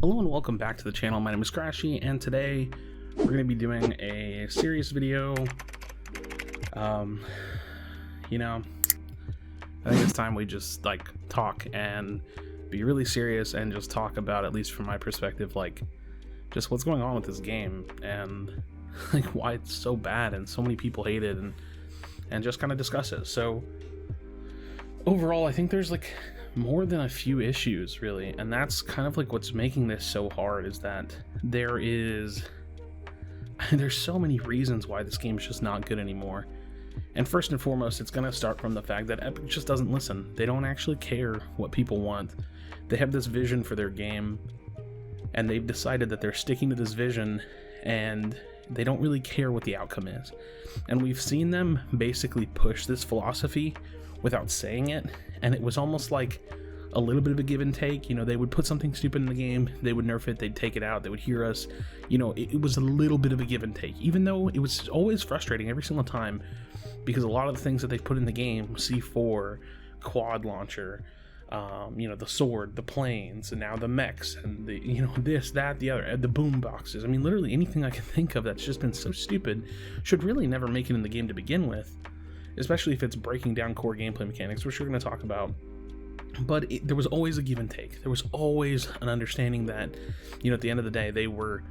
Hello and welcome back to the channel. My name is Krashy, and today we're going to be doing a serious video. I think it's time we just talk and be really serious and just talk about, at least from my perspective, just what's going on with this game and why it's so bad and so many people hate it, and just kind of discuss it. So overall, I think there's more than a few issues, really, and that's kind of what's making this so hard, is that there's so many reasons why this game is just not good anymore. And first and foremost, it's going to start from the fact that Epic just doesn't listen. They don't actually care what people want. They have this vision for their game, and they've decided that they're sticking to this vision, and they don't really care what the outcome is. And we've seen them basically push this philosophy without saying it, and it was almost like a little bit of a give and take. They would put something stupid in the game, they would nerf it, they'd take it out, they would hear us. It was a little bit of a give and take, even though it was always frustrating every single time, because a lot of the things that they put in the game, C4, quad launcher, the sword, the planes, and now the mechs, and the this, that, the other, the boom boxes. I mean, literally anything I can think of that's just been so stupid should really never make it in the game to begin with, especially if it's breaking down core gameplay mechanics, which we're going to talk about. But there was always a give and take. There was always an understanding that, at the end of the day, they were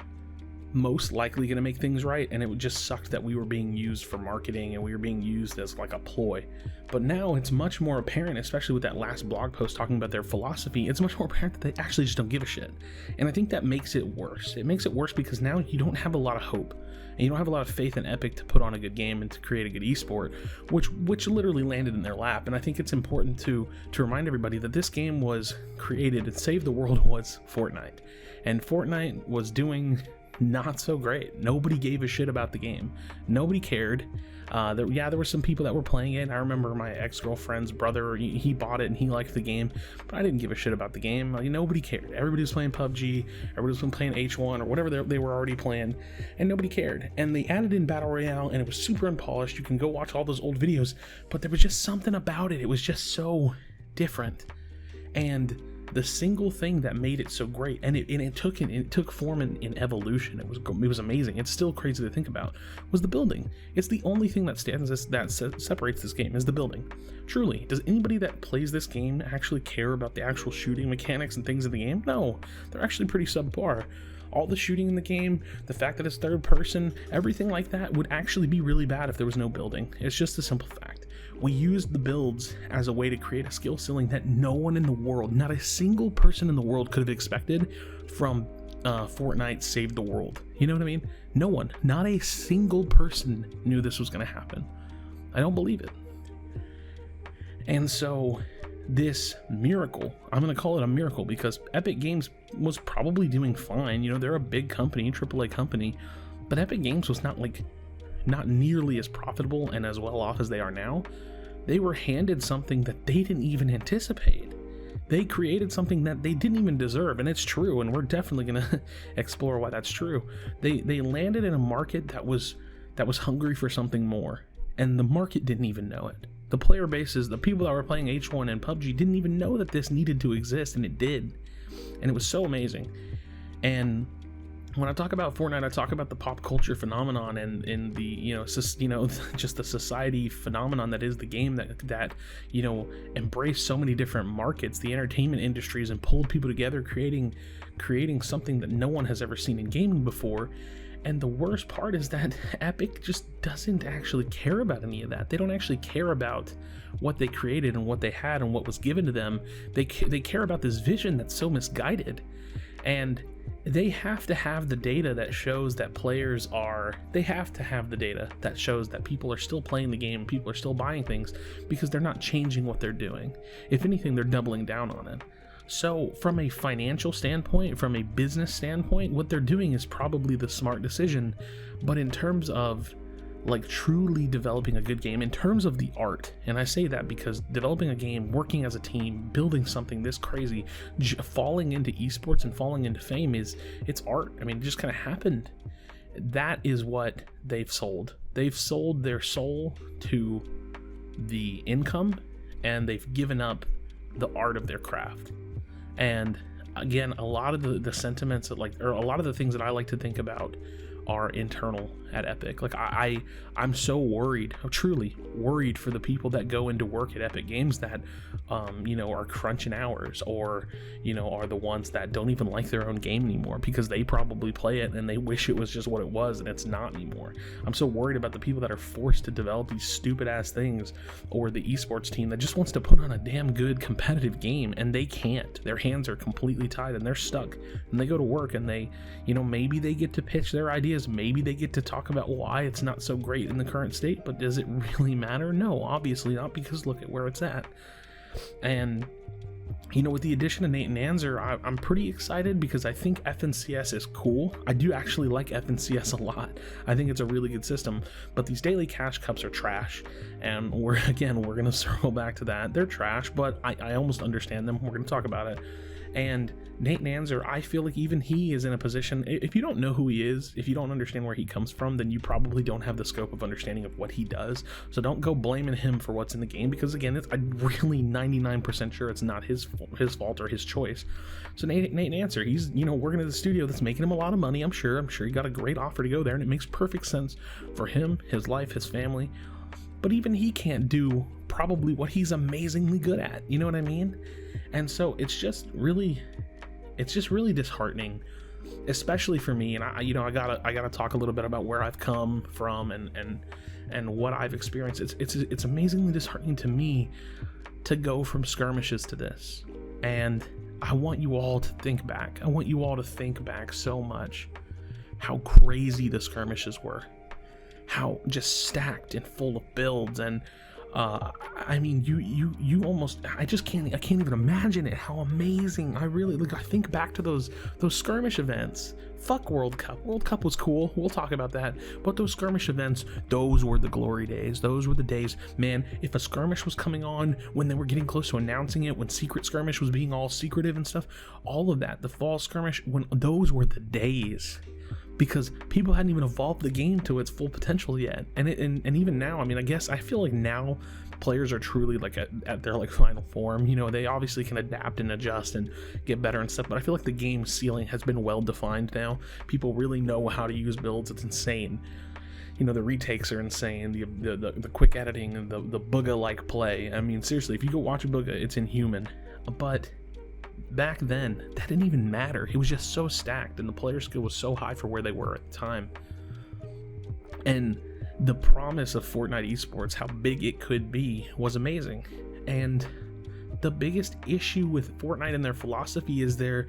most likely going to make things right, and it just sucked that we were being used for marketing and we were being used as a ploy. But now it's much more apparent, especially with that last blog post talking about their philosophy, it's much more apparent that they actually just don't give a shit. And I think that makes it worse. It makes it worse because now you don't have a lot of hope, and you don't have a lot of faith in Epic to put on a good game and to create a good esport, which literally landed in their lap. And I think it's important to remind everybody that this game was created, and Save the World was Fortnite, and Fortnite was doing not so great. Nobody gave a shit about the game. Nobody cared. There were some people that were playing it. I remember my ex-girlfriend's brother, he bought it and he liked the game, but I didn't give a shit about the game. Nobody cared. Everybody was playing PUBG, everybody was playing H1 or whatever they were already playing, and nobody cared. And they added in Battle Royale, and it was super unpolished. You can go watch all those old videos, but there was just something about it. It was just so different. And the single thing that made it so great, and it took form in evolution. It was amazing. It's still crazy to think about. Was the building? It's the only thing that separates this game, is the building. Truly, does anybody that plays this game actually care about the actual shooting mechanics and things in the game? No, they're actually pretty subpar. All the shooting in the game, the fact that it's third person, everything like that would actually be really bad if there was no building. It's just a simple fact. We used the builds as a way to create a skill ceiling that no one in the world, not a single person in the world, could have expected from Fortnite Save the World. You know what I mean? No one, not a single person knew this was going to happen. I don't believe it. And so this miracle, I'm going to call it a miracle, because Epic Games was probably doing fine. They're a big company, AAA company, but Epic Games was not nearly as profitable and as well off as they are now. They were handed something that they didn't even anticipate. They created something that they didn't even deserve, and it's true, and we're definitely going to explore why that's true. They landed in a market that was hungry for something more, and the market didn't even know it. The player bases, the people that were playing H1 and PUBG didn't even know that this needed to exist, and it did. And it was so amazing. And when I talk about Fortnite, I talk about the pop culture phenomenon and in the just the society phenomenon that is the game that embraced so many different markets, the entertainment industries, and pulled people together, creating something that no one has ever seen in gaming before. And the worst part is that Epic just doesn't actually care about any of that. They don't actually care about what they created and what they had and what was given to them. They care about this vision that's so misguided. And they have to have the data that shows that they have to have the data that shows that people are still playing the game, people are still buying things, because they're not changing what they're doing. If anything, they're doubling down on it. So from a financial standpoint, from a business standpoint, what they're doing is probably the smart decision. But in terms of truly developing a good game, in terms of the art, and I say that because developing a game, working as a team, building something this crazy, falling into esports and falling into fame, it's art. I mean, it just kind of happened. That is what they've sold. They've sold their soul to the income, and they've given up the art of their craft. And again, a lot of the sentiments that or a lot of the things that I like to think about are internal at Epic. Like I'm so worried, truly worried for the people that go into work at Epic Games that are crunching hours, or are the ones that don't even like their own game anymore because they probably play it and they wish it was just what it was and it's not anymore. I'm so worried about the people that are forced to develop these stupid ass things, or the esports team that just wants to put on a damn good competitive game and they can't. Their hands are completely tied and they're stuck, and they go to work and they maybe they get to pitch their ideas, maybe they get to talk about why it's not so great in the current state, but does it really matter? No, obviously not, because look at where it's at. And with the addition of Nate Nanzer, I'm pretty excited because I think FNCS is cool. I do actually like FNCS a lot. I think it's a really good system, but these daily cash cups are trash, and we're going to circle back to that. They're trash, but I almost understand them. We're going to talk about it. And Nate Nanzer, I feel like even he is in a position, if you don't know who he is, if you don't understand where he comes from, then you probably don't have the scope of understanding of what he does. So don't go blaming him for what's in the game, because again, I'm really 99% sure it's not his fault or his choice. So Nate Nanzer, he's working at the studio that's making him a lot of money. I'm sure he got a great offer to go there, and it makes perfect sense for him, his life, his family. But even he can't do probably what he's amazingly good at. You know what I mean? And so it's just really disheartening, especially for me. And I gotta talk a little bit about where I've come from and what I've experienced. It's amazingly disheartening to me to go from skirmishes to this. And I want you all to think back. I want you all to think back so much how crazy the skirmishes were, how just stacked and full of builds. And I mean, you almost, I can't even imagine it, how amazing. I think back to those skirmish events. Fuck World Cup. World Cup was cool. We'll talk about that. But those skirmish events, those were the glory days. Those were the days, man. If a skirmish was coming on when they were getting close to announcing it, when secret skirmish was being all secretive and stuff, all of that, the fall skirmish, when those were the days. Because people hadn't even evolved the game to its full potential yet, and even now, I mean, I feel like now players are truly like at their final form. They obviously can adapt and adjust and get better and stuff, but I feel like the game ceiling has been well defined now. People really know how to use builds. It's insane. The retakes are insane. The quick editing and the Booga like play. I mean, seriously, if you go watch Booga, it's inhuman. But back then, that didn't even matter. It was just so stacked, and the player skill was so high for where they were at the time. And the promise of Fortnite esports, how big it could be, was amazing. And the biggest issue with Fortnite and their philosophy is their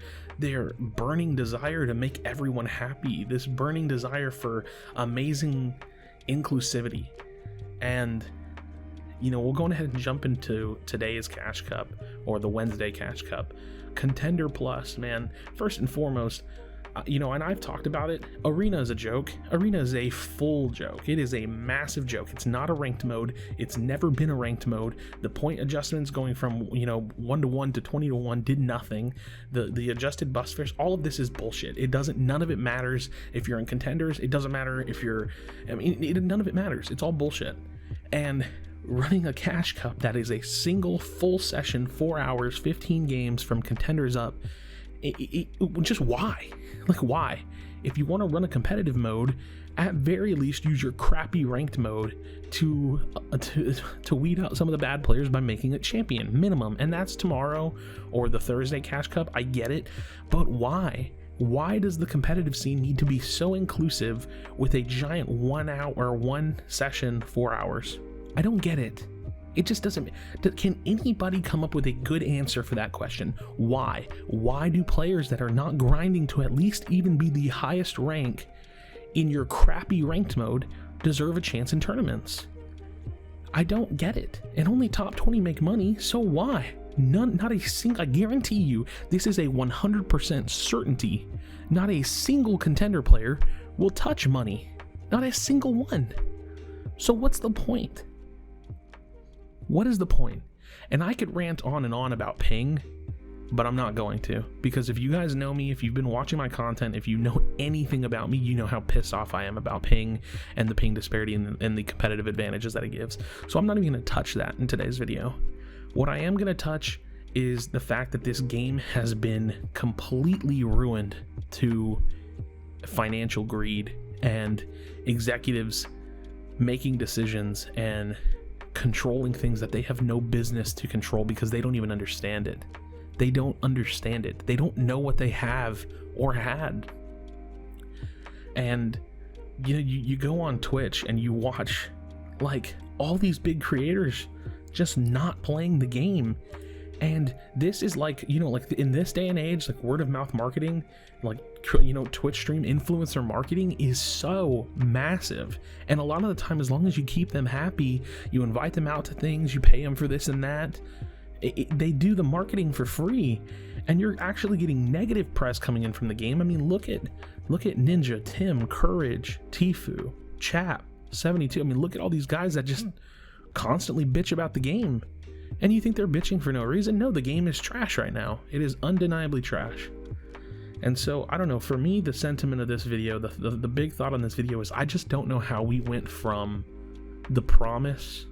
burning desire to make everyone happy, this burning desire for amazing inclusivity. And we'll go ahead and jump into today's Cash Cup, or the Wednesday Cash Cup. Contender Plus, man, first and foremost, and I've talked about it, Arena is a joke. Arena is a full joke. It is a massive joke. It's not a ranked mode. It's never been a ranked mode. The point adjustments going from 1-to-1 to 20-to-1 did nothing. The adjusted bus fares, all of this is bullshit. None of it matters if you're in contenders. It doesn't matter if you're, none of it matters. It's all bullshit. And running a Cash Cup that is a single full session, 4 hours, 15 games from contenders up, just why? Why? If you want to run a competitive mode, at very least use your crappy ranked mode to weed out some of the bad players by making it champion minimum. And that's tomorrow or the Thursday Cash Cup. I get it, but why? Why does the competitive scene need to be so inclusive with a giant 1 hour or 1 session, 4 hours? I don't get it. It just doesn't. Can anybody come up with a good answer for that question? Why? Why do players that are not grinding to at least even be the highest rank in your crappy ranked mode deserve a chance in tournaments? I don't get it. And only top 20 make money, so why? Not a single. I guarantee you, this is a 100% certainty. Not a single contender player will touch money. Not a single one. So what's the point? What is the point? And I could rant on and on about ping, but I'm not going to, because if you guys know me, if you've been watching my content, if you know anything about me, you know how pissed off I am about ping and the ping disparity and the competitive advantages that it gives. So I'm not even going to touch that in today's video. What I am going to touch is the fact that this game has been completely ruined to financial greed and executives making decisions and controlling things that they have no business to control because they don't even understand it. They don't understand it. They don't know what they have or had. And you know, you go on Twitch and you watch like all these big creators just not playing the game. And this is like, you know, like in this day and age, like word of mouth marketing, like, you know, Twitch stream influencer marketing is so massive. And a lot of the time, as long as you keep them happy, you invite them out to things, you pay them for this and that, they do the marketing for free, and you're actually getting negative press coming in from the game. I mean, look at Ninja, Tim, Courage, Tfue, Chap, 72. I mean, look at all these guys that just constantly bitch about the game. And you think they're bitching for no reason? No, the game is trash right now. It is undeniably trash. And so, I don't know, for me, the sentiment of this video, the big thought on this video is I just don't know how we went from the promise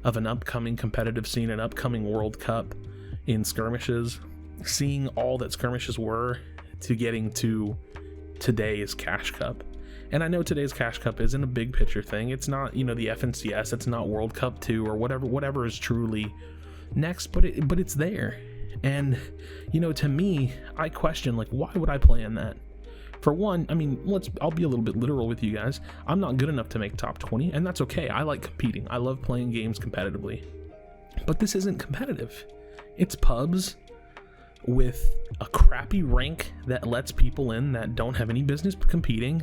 of an upcoming competitive scene, an upcoming World Cup in skirmishes, seeing all that skirmishes were, to getting to today's Cash Cup. And I know today's Cash Cup isn't a big picture thing. It's not, you know, the FNCS, it's not World Cup 2 or whatever is truly next, but it's there. And, you know, to me, I question, like, why would I play in that? For one, I mean, I'll be a little bit literal with you guys. I'm not good enough to make top 20, and that's okay. I like competing. I love playing games competitively. But this isn't competitive. It's pubs with a crappy rank that lets people in that don't have any business competing,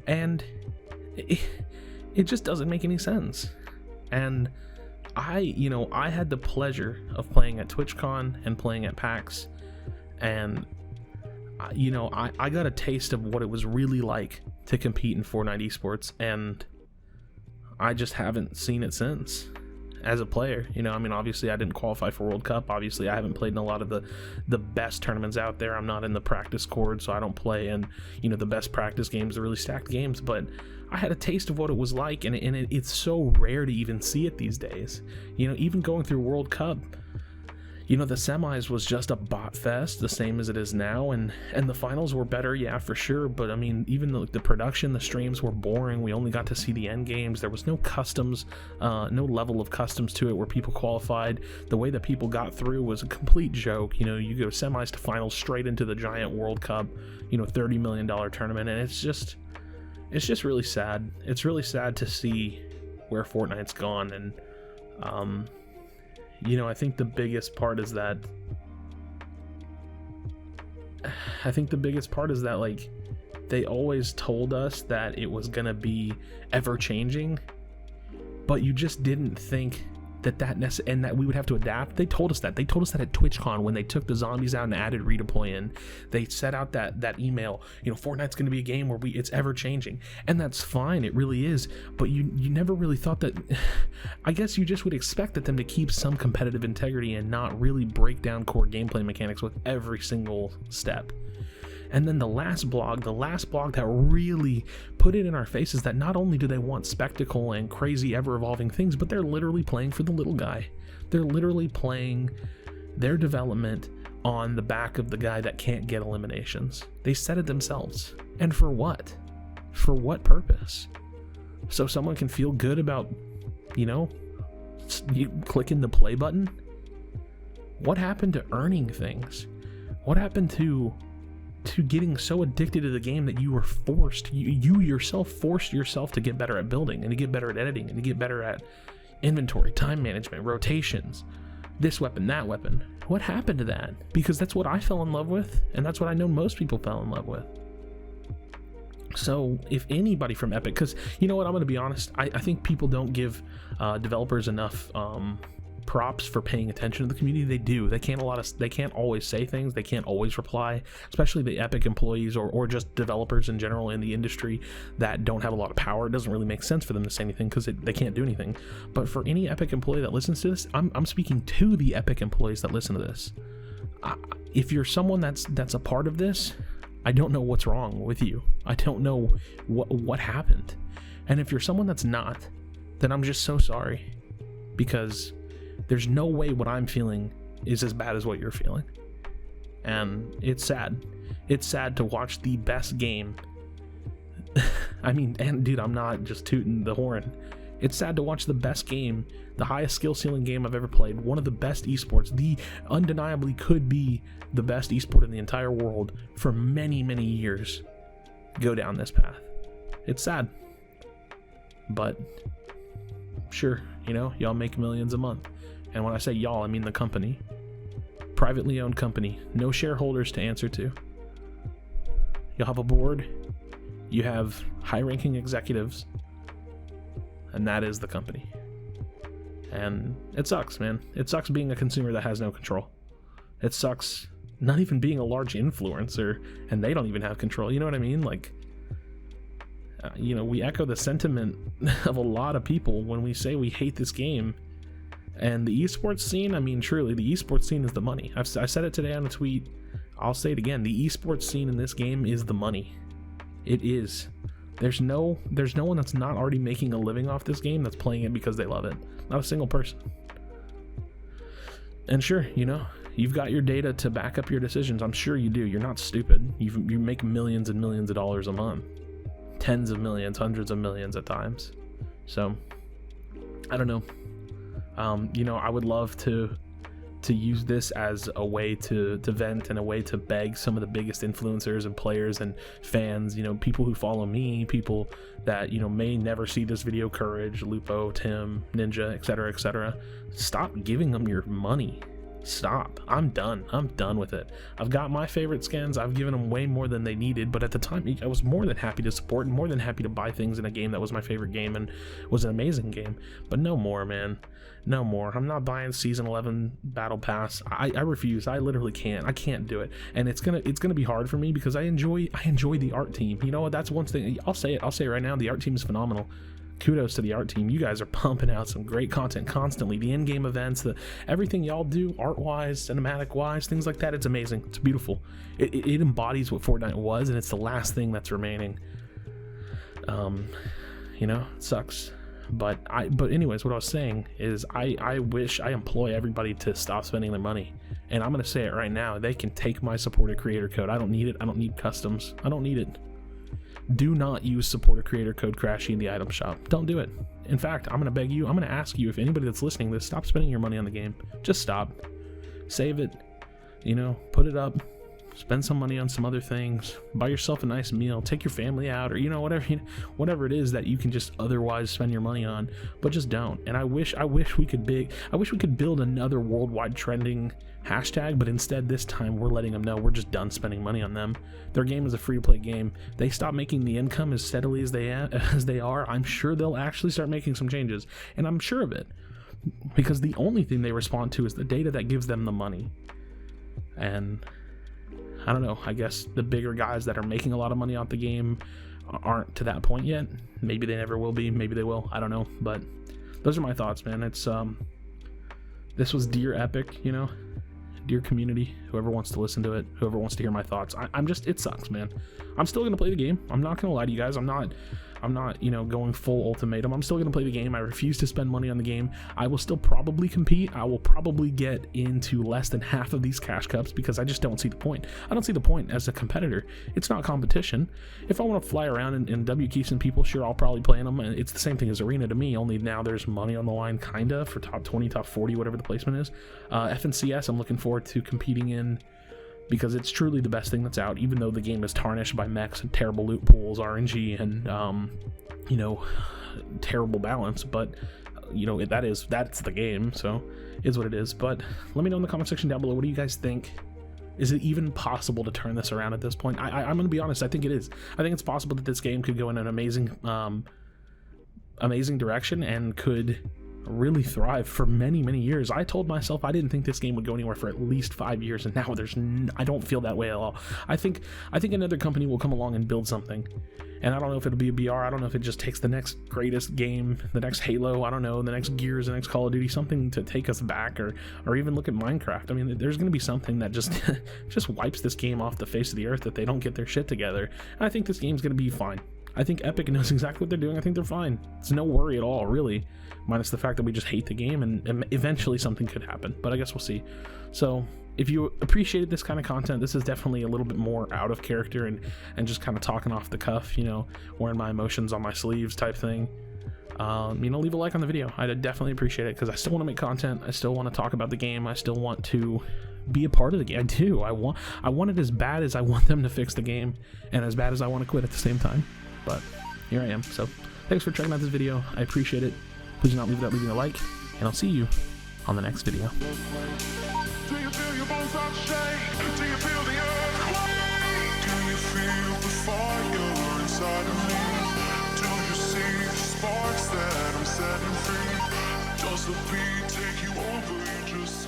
and it just doesn't make any sense. And I had the pleasure of playing at TwitchCon and playing at PAX, and you know, I got a taste of what it was really like to compete in Fortnite esports, and I just haven't seen it since as a player. You know, I mean, obviously I didn't qualify for World Cup. Obviously I haven't played in a lot of the best tournaments out there. I'm not in the practice squad, so I don't play in, you know, the best practice games, the really stacked games, but I had a taste of what it was like, and it's so rare to even see it these days. You know, even going through World Cup, you know, the semis was just a bot fest, the same as it is now, and the finals were better, yeah, for sure, but I mean, even the production, the streams were boring. We only got to see the end games. There was no customs, no level of customs to it where people qualified. The way that people got through was a complete joke. You know, you go semis to finals straight into the giant World Cup, you know, $30 million tournament, and it's just really sad. It's really sad to see where Fortnite's gone, and you know, I think the biggest part is that like, they always told us that it was gonna be ever changing, but you just didn't think and that we would have to adapt. They told us that. They told us that at TwitchCon when they took the zombies out and added redeploy in. They set out that email, you know, Fortnite's going to be a game where it's ever changing, and that's fine. It really is. But you never really thought that. I guess you just would expect them to keep some competitive integrity and not really break down core gameplay mechanics with every single step. And then the last blog that really put it in our faces that not only do they want spectacle and crazy ever-evolving things, but they're literally playing for the little guy. They're literally playing their development on the back of the guy that can't get eliminations. They said it themselves. And for what? For what purpose? So someone can feel good about, you know, you clicking the play button? What happened to earning things? What happened to getting so addicted to the game that you were you yourself forced yourself to get better at building and to get better at editing and to get better at inventory, time management, rotations, this weapon, that weapon? What happened to that? Because that's what I fell in love with, and that's what I know most people fell in love with. So if anybody from Epic, because you know what, I'm going to be honest, I think people don't give developers enough props for paying attention to the community. They do. They can't always say things. They can't always reply, especially the Epic employees or just developers in general in the industry that don't have a lot of power. It doesn't really make sense for them to say anything because they can't do anything. But for any Epic employee that listens to this, I'm speaking to the Epic employees that listen to this. If you're someone that's a part of this, I don't know what's wrong with you. I don't know what happened. And if you're someone that's not, then I'm just so sorry, because there's no way what I'm feeling is as bad as what you're feeling. And it's sad. It's sad to watch the best game. I mean, and dude, I'm not just tooting the horn. It's sad to watch the best game, the highest skill ceiling game I've ever played, one of the best esports, the undeniably could be the best esport in the entire world for many, many years, go down this path. It's sad. But sure, you know, y'all make millions a month. And when I say y'all, I mean the company. Privately owned company, no shareholders to answer to. You'll have a board, you have high-ranking executives, and that is the company. And it sucks, man. It sucks being a consumer that has no control. It sucks not even being a large influencer, and they don't even have control. You know what I mean? Like, you know, we echo the sentiment of a lot of people when we say we hate this game. And the esports scene, I mean, truly, the esports scene is the money. I said it today on a tweet. I'll say it again. The esports scene in this game is the money. It is. There's no one that's not already making a living off this game that's playing it because they love it. Not a single person. And sure, you know, you've got your data to back up your decisions. I'm sure you do. You're not stupid. You make millions and millions of dollars a month. Tens of millions, hundreds of millions at times. So, I don't know. You know, I would love to use this as a way to vent and a way to beg some of the biggest influencers and players and fans, you know, people who follow me, people that, you know, may never see this video, Courage, Lupo, Tim, Ninja, etc. Stop giving them your money. Stop. I'm done with it. I've got my favorite skins. I've given them way more than they needed, but at the time I was more than happy to support and more than happy to buy things in a game that was my favorite game and was an amazing game. But no more, man. No more. I'm not buying season 11 battle pass. I refuse. I literally can't. I can't do it. And it's gonna be hard for me because I enjoy the art team. You know, that's one thing. I'll say it right now. The art team is phenomenal. Kudos to the art team. You guys are pumping out some great content constantly. The in-game events, everything y'all do, art-wise, cinematic-wise, things like that, it's amazing. It's beautiful. It embodies what Fortnite was, and it's the last thing that's remaining. You know, it sucks. But anyways, what I was saying is I wish I employ everybody to stop spending their money. And I'm going to say it right now. They can take my supporter creator code. I don't need it. I don't need customs. I don't need it. Do not use supporter creator code Krashy in the item shop. Don't do it. In fact, I'm going to beg you, I'm going to ask you, if anybody that's listening to this, stop spending your money on the game. Just stop. Save it. You know, put it up. Spend some money on some other things. Buy yourself a nice meal. Take your family out, or, you know, whatever it is that you can just otherwise spend your money on. But just don't. And I wish we could build another worldwide trending hashtag, but instead this time we're letting them know we're just done spending money on them. Their game is a free-to-play game. They stop making the income as steadily as they are. I'm sure they'll actually start making some changes, and I'm sure of it, because the only thing they respond to is the data that gives them the money. And I don't know, I guess the bigger guys that are making a lot of money off the game aren't to that point yet. Maybe they never will be, maybe they will, I don't know. But those are my thoughts, man. It's this was Dear Epic, you know, dear community, whoever wants to listen to it, whoever wants to hear my thoughts. It sucks, man. I'm still gonna play the game. I'm not gonna lie to you guys. I'm not, you know, going full ultimatum. I'm still gonna play the game. I refuse to spend money on the game. I will still probably compete. I will probably get into less than half of these cash cups because I just don't see the point. I don't see the point as a competitor. It's not competition. If I want to fly around and W key some people, sure, I'll probably play in them. It's the same thing as Arena to me, only now there's money on the line, kinda, for top 20, top 40, whatever the placement is. FNCS, I'm looking forward to competing in, because it's truly the best thing that's out, even though the game is tarnished by mechs and terrible loot pools, RNG, and you know, terrible balance. But you know, that's the game, so is what it is. But let me know in the comment section down below, what do you guys think? Is it even possible to turn this around at this point? I'm gonna be honest, I think it is. I think it's possible that this game could go in an amazing direction and could really thrive for many years. I told myself I didn't think this game would go anywhere for at least 5 years, and now I don't feel that way at all. I think another company will come along and build something, and I don't know if it'll be a BR. I don't know if it just takes the next greatest game, the next Halo, I don't know, the next Gears, the next Call of Duty, something to take us back, or even look at Minecraft. I mean, there's going to be something that just wipes this game off the face of the earth if they don't get their shit together. And I think this game's going to be fine. I think Epic knows exactly what they're doing. I think they're fine. It's no worry at all, really, minus the fact that we just hate the game, and eventually something could happen, but I guess we'll see. So if you appreciated this kind of content, this is definitely a little bit more out of character and just kind of talking off the cuff, you know, wearing my emotions on my sleeves type thing. You know, leave a like on the video. I'd definitely appreciate it, because I still want to make content. I still want to talk about the game. I still want to be a part of the game. I do. I want it as bad as I want them to fix the game, and as bad as I want to quit at the same time. But here I am. So thanks for checking out this video. I appreciate it. Please do not leave without leaving a like, and I'll see you on the next video. Do you feel your bones start to shake? Do you feel the earthquake? Do you feel the fire inside of me? Do you see the sparks that I'm setting free? Does the beat take you over? You just